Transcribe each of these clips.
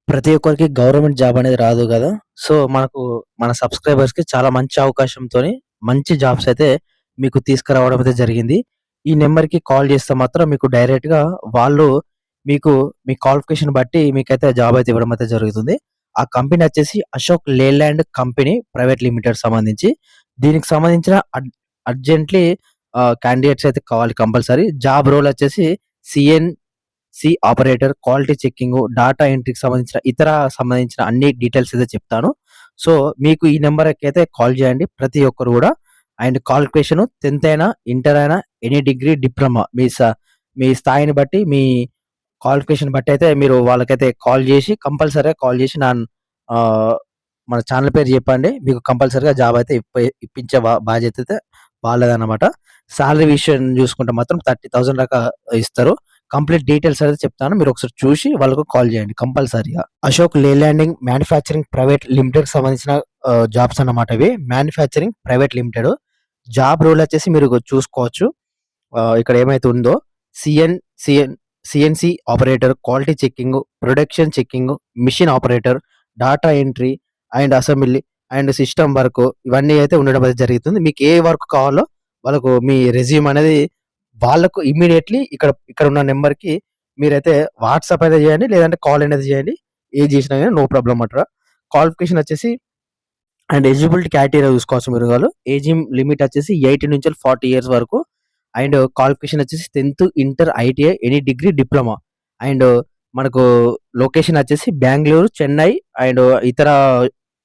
ప్రతి ఒక్కరికి government job అనేది రాదు గదా! సో, మన సబ్‌స్క్రైబర్స్‌కి చాలా మంచి అవకాశంతోని మంచి జాబ్స్ అయితే మీకు తీసుకురావడం అయితే జరిగింది. ఈ నంబర్‌కి కాల్ చేస్తే మాత్రం మీకు డైరెక్ట్‌గా వాళ్ళు మీకు మీ క్వాలిఫికేషన్ బట్టి మీకైతే జాబ్ అయితే ఇవ్వడం అయితే జరుగుతుంది. ఆ కంపెనీ వచ్చేసి Ashok Leyland company private limited సంబంధించి. దీనికి సంబంధించిన అర్జెంట్‌లీ క్యాండిడేట్స్ అయితే కావాలి కంపల్సరీ. జాబ్ రోల్ వచ్చేసి సీఎన్ ఆపరేటర్, క్వాలిటీ చెకింగు, డాటా ఎంట్రీకి సంబంధించిన అన్ని డీటెయిల్స్ అయితే చెప్తాను. సో, మీకు ఈ నంబర్‌కైతే కాల్ చేయండి ప్రతి ఒక్కరు గూడా. అండ్ క్వాలిఫికేషను 10థ్ అయినా, ఇంటర్ అయినా, ఎనీ డిగ్రీ, డిప్లొమా మీ స్థాయిని బట్టి, మీ క్వాలిఫికేషన్ బట్టి అయితే మీరు వాళ్ళకైతే కాల్ చేసి కంపల్సరీగా కాల్ చేసి ఆహ్, మన ఛానెల్ పేరు చెప్పండి. మీకు కంపల్సరీగా జాబ్ అయితే ఇప్పించే బాధ్యత అయితే వాళ్ళదనమాట. సాలరీ విషయం చూసుకుంటే మాత్రం 30,000 దాకా ఇస్తారు. కంప్లీట్ డీటెయిల్స్ అయితే చెప్తాను. మీరొకసారి చూసి వాళ్ళకు కాల్ చేయండి కంపల్సరీగా. అశోక్ లేలాండింగ్ మ్యానుఫ్యాక్చరింగ్ ప్రైవేట్ లిమిటెడ్‌కి సంబంధించిన జాబ్స్ అన్నమాట ఇవి. Manufacturing private limited. Job role వచ్చేసి మీరు చూసుకోవచ్చు. ఇక్కడ ఏమైతే ఉందో CN CN CNC operator, quality checking, production checking, machine operator, data entry and assembly and system work ఇవన్నీ అయితే ఉండడం అయితే జరుగుతుంది. మీకు ఏ వర్క్ కావాలో వాళ్ళకు మీ రెజ్యూమ్ అనేది వాళ్ళకు ఇమ్మీడియేట్‌లీ ఇక్కడ ఉన్న నంబర్‌కి మీరైతే వాట్సాప్ అయితే చేయండి. లేదంటే కాల్ అనేది చేయండి. ఏది చేసినా గాని నో ప్రాబ్లమ్ అట్రా. క్వాలిఫికేషన్ వచ్చేసి అండ్ ఎలిజిబిలిటీ క్రైటీరియా చూసుకోవచ్చు మీరు వాళ్ళు. ఏజ్ లిమిట్ వచ్చేసి 18-40 ఇయర్స్ వరకు. అండ్ క్వాలిఫికేషన్ వచ్చేసి 10థ్, inter, ITI, any degree, diploma. And మనకు లొకేషన్ వచ్చేసి బెంగుళూరు, చెన్నై అండ్ ఇతర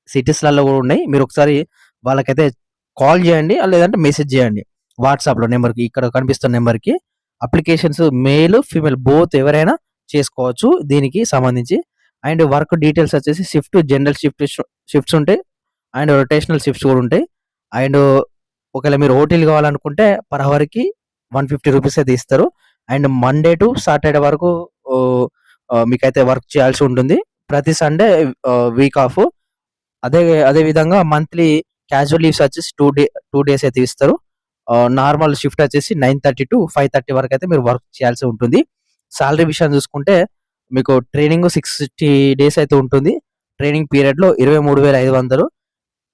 సిటీస్‌లలో కూడా ఉన్నాయి. మీరొకసారి వాళ్ళకైతే కాల్ చేయండి. లేదంటే మెసేజ్ చేయండి. వాట్సాప్‌లో నంబర్‌కి ఇక్కడ కనిపిస్తున్న నంబర్‌కి. అప్లికేషన్స్ మేల్, ఫీమేల్ బోత్ ఎవరైనా చేసుకోవచ్చు దీనికి సంబంధించి. అండ్ వర్క్ డీటెయిల్స్ వచ్చేసి జనరల్ షిఫ్ట్స్ ఉంటాయి. అండ్ రొటేషనల్ షిఫ్ట్స్ కూడా ఉంటాయి. అండ్ ఒకవేళ మీరు ఓటీలు కావాలనుకుంటే పర్ అవర్‌కి రూ. 150 అయితే ఇస్తారు. అండ్ మండే టు సాటర్‌డే వరకు ఓహ్, మీకైతే వర్క్ చేయాల్సి ఉంటుంది. ప్రతి సండే వీక్ ఆఫ్. అదే అదే విధంగా మంత్లీ క్యాజువల్ లీవ్స్ వచ్చేసి 2 డేస్ అయితే ఇస్తారు. నార్మల్ షిఫ్ట్ వచ్చేసి 9:30-5:30 వరకైతే మీరు వర్క్ చేయాల్సి ఉంటుంది. సాలరీ విషయం చూసుకుంటే మీకు ట్రైనింగ్ 60 డేస్ అయితే ఉంటుంది. ట్రైనింగ్ పీరియడ్‌లో 23,500.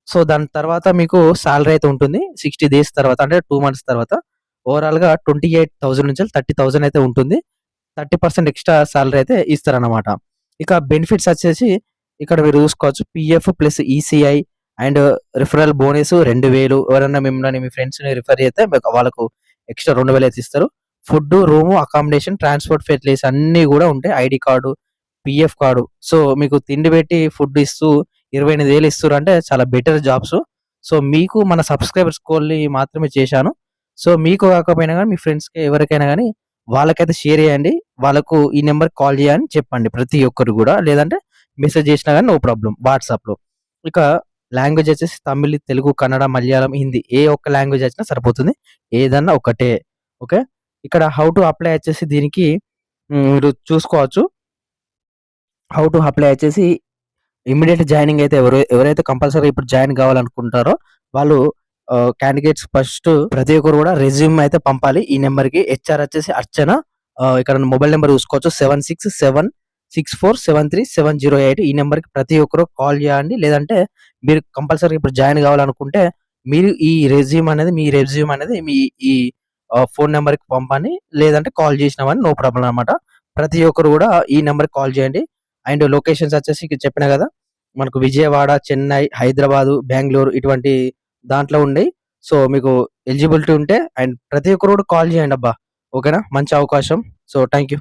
సో, దాని తర్వాత మీకు సాలరీ అయితే ఉంటుంది. 60 డేస్ తర్వాత అంటే 2 మంత్స్ తర్వాత ఓవరాల్‌గా 28,000 నుంచి 30,000 అయితే ఉంటుంది. 30% ఎక్స్‌ట్రా సాలరీ అయితే ఇస్తారన్నమాట. ఇక బెనిఫిట్స్ వచ్చేసి ఇక్కడ మీరు చూసుకోవచ్చు. PF plus ECI and referral bonus 2,000. ఎవరైనా మిమ్మల్ని మీ ఫ్రెండ్స్‌ని రిఫర్ చేస్తే వాళ్ళకు ఎక్స్‌ట్రా 2,000 అయితే ఇస్తారు. Food, room, accommodation, transport facilities అన్నీ గూడా ఉంటాయి. ID card, PF card. So, మీకు తిండి పెట్టి ఫుడ్ ఇస్తూ 28,000 ఇస్తుర్రంటే చాలా బెటర్ జాబ్స్. సో, మీకు మన సబ్‌స్క్రైబర్స్ కోల్ని మాత్రమే చేశాను. సో, మీకు కాకపోయినా గాని మీ ఫ్రెండ్స్‌కి ఎవరికైనా గాని వాళ్ళకైతే షేర్ చేయండి. వాళ్ళకు ఈ నంబర్‌కి కాల్ చేయని చెప్పండి ప్రతి ఒక్కరు గూడా. లేదంటే మెసేజ్ చేసినా గాని నో ప్రాబ్లమ్ వాట్సాప్‌లో. ఇక లాంగ్వేజ్ వచ్చేసి తమిళ్, తెలుగు, కన్నడ, మలయాళం, హిందీ ఏ ఒక్క లాంగ్వేజ్ వచ్చినా సరిపోతుంది. ఏదన్నా ఒకటే. ఓకే. ఇక్కడ హౌ టు అప్లై వచ్చేసి దీనికి మీరు చూసుకోవచ్చు. హౌ టు అప్లై వచ్చేసి ఇమ్మీడియేట్ జాయినింగ్ అయితే ఎవరైతే కంపల్సరీ ఇప్పుడు జాయిన్ కావాలనుకుంటారో వాళ్ళు క్యాండిడేట్స్ ఫస్ట్ ప్రతి ఒక్కరు కూడా రెజ్యూమ్ అయితే పంపాలి ఈ నంబర్‌కి. హెచ్ఆర్ వచ్చేసి అర్చన. ఇక్కడ మొబైల్ నంబర్ చూసుకోవచ్చు. 7676473708 ఈ నంబర్‌కి ప్రతి ఒక్కరు కాల్ చేయండి. లేదంటే మీరు కంపల్సరీ ఇప్పుడు జాయిన్ కావాలనుకుంటే మీరు మీ రెజ్యూమ్ అనేది మీ ఈ ఫోను నంబర్‌కి పంపండి. లేదంటే కాల్ చేసినా గాని నో ప్రాబ్లమ్ అన్నమాట. ప్రతి ఒక్కరు కూడా ఈ నంబర్‌కి కాల్ చేయండి. అండ్ లొకేషన్స్ వచ్చేసి ఇక్కడ చెప్పినా గదా! మనకు విజయవాడ, చెన్నై, హైదరాబాదు, బెంగుళూరు ఇటువంటి దాంట్లో ఉన్నాయి. సో, మీకు ఎలిజిబిలిటీ ఉంటే అండ్ ప్రతి ఒక్కరు కూడా కాల్ చేయండబ్బా! ఓకేనా? మంచి అవకాశం. So, thank you.